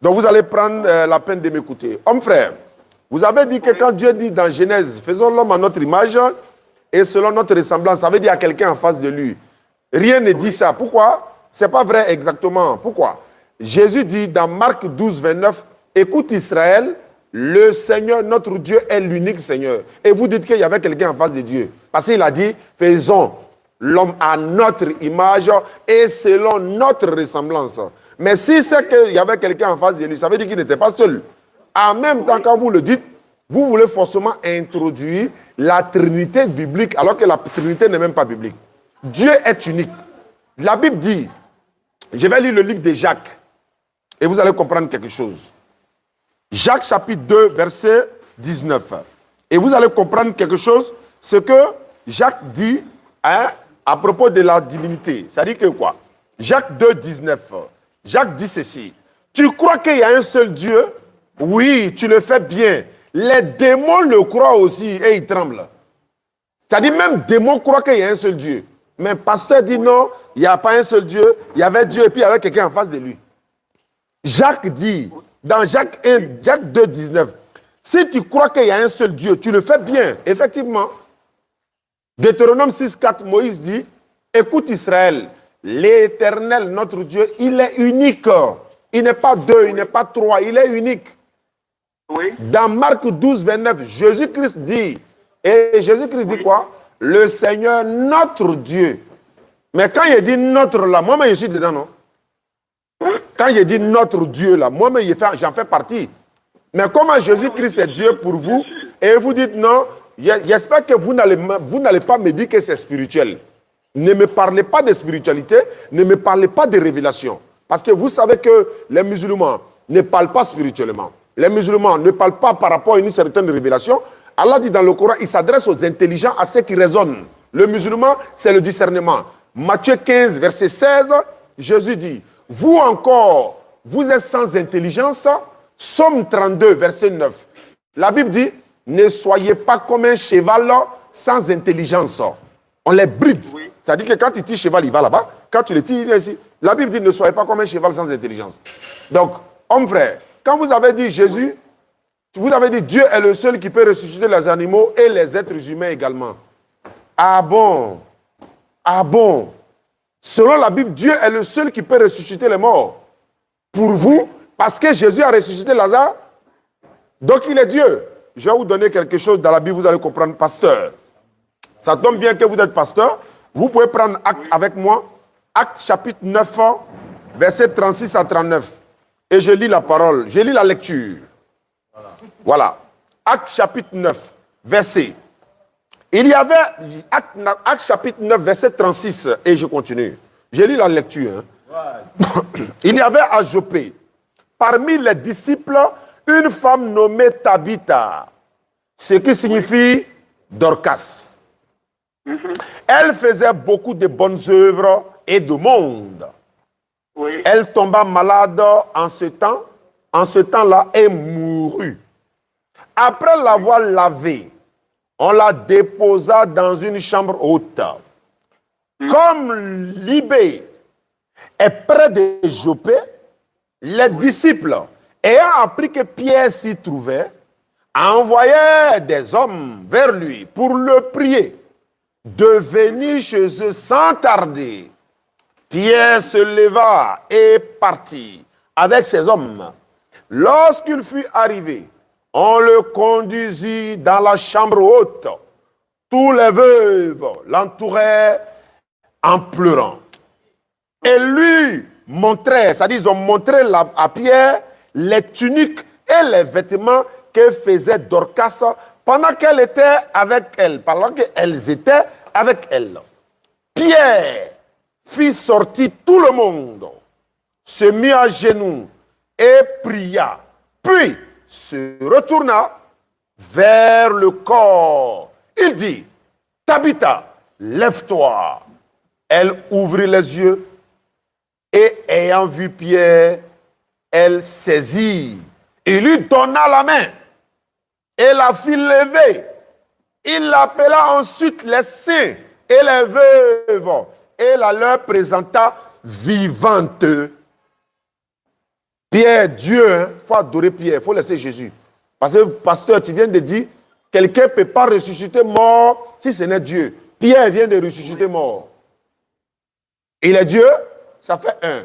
Donc vous allez prendre la peine de m'écouter. Homme frère, vous avez dit que quand Dieu dit dans Genèse, faisons l'homme à notre image et selon notre ressemblance, ça veut dire à quelqu'un en face de lui. Rien ne dit ça. Pourquoi? Ce n'est pas vrai exactement. Pourquoi? Jésus dit dans Marc 12, 29, écoute Israël, le Seigneur, notre Dieu, est l'unique Seigneur. Et vous dites qu'il y avait quelqu'un en face de Dieu. Parce qu'il a dit, faisons l'homme à notre image et selon notre ressemblance. Mais si c'est qu'il y avait quelqu'un en face de lui, ça veut dire qu'il n'était pas seul. En même temps, quand vous le dites, vous voulez forcément introduire la Trinité biblique, alors que la Trinité n'est même pas biblique. Dieu est unique. La Bible dit, je vais lire le livre de Jacques, et vous allez comprendre quelque chose. Jacques chapitre 2, verset 19. Et vous allez comprendre quelque chose, ce que Jacques dit à propos de la divinité. Ça dit que quoi? Jacques 2, 19. Jacques dit ceci. Tu crois qu'il y a un seul Dieu? Oui, tu le fais bien. Les démons le croient aussi et ils tremblent. Ça dit même démons croient qu'il y a un seul Dieu. Mais pasteur dit non, il n'y a pas un seul Dieu. Il y avait Dieu et puis il y avait quelqu'un en face de lui. Jacques dit, dans Jacques 1, Jacques 2, 19, si tu crois qu'il y a un seul Dieu, tu le fais bien. Effectivement. Deutéronome 6, 4, Moïse dit, écoute Israël, l'Éternel, notre Dieu, il est unique. Il n'est pas deux, il n'est pas trois, il est unique. Oui. Dans Marc 12, 29, Jésus-Christ dit, et Jésus-Christ dit quoi? Le Seigneur, notre Dieu. Mais quand il dit notre là, moi-même je suis dedans, non? Quand il dit notre Dieu là, moi-même j'en fais partie. Mais comment Jésus-Christ est Dieu pour vous, et vous dites non, j'espère que vous n'allez pas me dire que c'est spirituel. Ne me parlez pas de spiritualité, ne me parlez pas de révélation. Parce que vous savez que les musulmans ne parlent pas spirituellement. Les musulmans ne parlent pas par rapport à une certaine révélation. Allah dit dans le Coran, il s'adresse aux intelligents, à ceux qui raisonnent. Le musulman, c'est le discernement. Matthieu 15, verset 16, Jésus dit, vous encore, vous êtes sans intelligence. Somme 32, verset 9. La Bible dit, ne soyez pas comme un cheval sans intelligence. On les bride. Oui. C'est-à-dire que quand tu tires cheval, il va là-bas. Quand tu le tires, il vient ici. La Bible dit, ne soyez pas comme un cheval sans intelligence. Donc, homme frère, quand vous avez dit Jésus, vous avez dit Dieu est le seul qui peut ressusciter les animaux et les êtres humains également. Ah bon? Ah bon? Selon la Bible, Dieu est le seul qui peut ressusciter les morts. Pour vous, parce que Jésus a ressuscité Lazare, donc il est Dieu. Je vais vous donner quelque chose dans la Bible, vous allez comprendre, pasteur. Ça tombe bien que vous êtes pasteur. Vous pouvez prendre Acte avec moi. Acte chapitre 9, verset 36 à 39. Et je lis la parole, je lis la lecture. Voilà. Acte chapitre 9, verset. Il y avait, Acte chapitre 9, verset 36, et je continue. Je lis la lecture. Hein. Il y avait à Joppé, parmi les disciples, une femme nommée Tabitha, ce qui signifie Dorcas. Elle faisait beaucoup de bonnes œuvres et de monde. Oui. Elle tomba malade en ce temps-là et mourut. Après l'avoir lavée, on la déposa dans une chambre haute. Comme Libé est près de Joppé, les disciples, ayant appris que Pierre s'y trouvait, envoyèrent des hommes vers lui pour le prier de venir chez eux sans tarder. Pierre se leva et partit avec ses hommes. Lorsqu'il fut arrivé, on le conduisit dans la chambre haute. Tous les veuves l'entouraient en pleurant. Et lui montrait, c'est-à-dire ils ont montré à Pierre les tuniques et les vêtements que faisait Dorcas pendant qu'elle était avec elle, pendant qu'elles étaient avec elle. Pierre fit sortir tout le monde, se mit à genoux et pria, puis se retourna vers le corps. Il dit, Tabitha, lève-toi. Elle ouvrit les yeux et ayant vu Pierre, elle saisit. Il lui donna la main et la fit lever. Il appela ensuite les saints et les veuves et la leur présenta vivante. Pierre, Dieu, il faut adorer Pierre, il faut laisser Jésus. Parce que, pasteur, tu viens de dire, quelqu'un ne peut pas ressusciter mort si ce n'est Dieu. Pierre vient de ressusciter mort. Il est Dieu, ça fait un.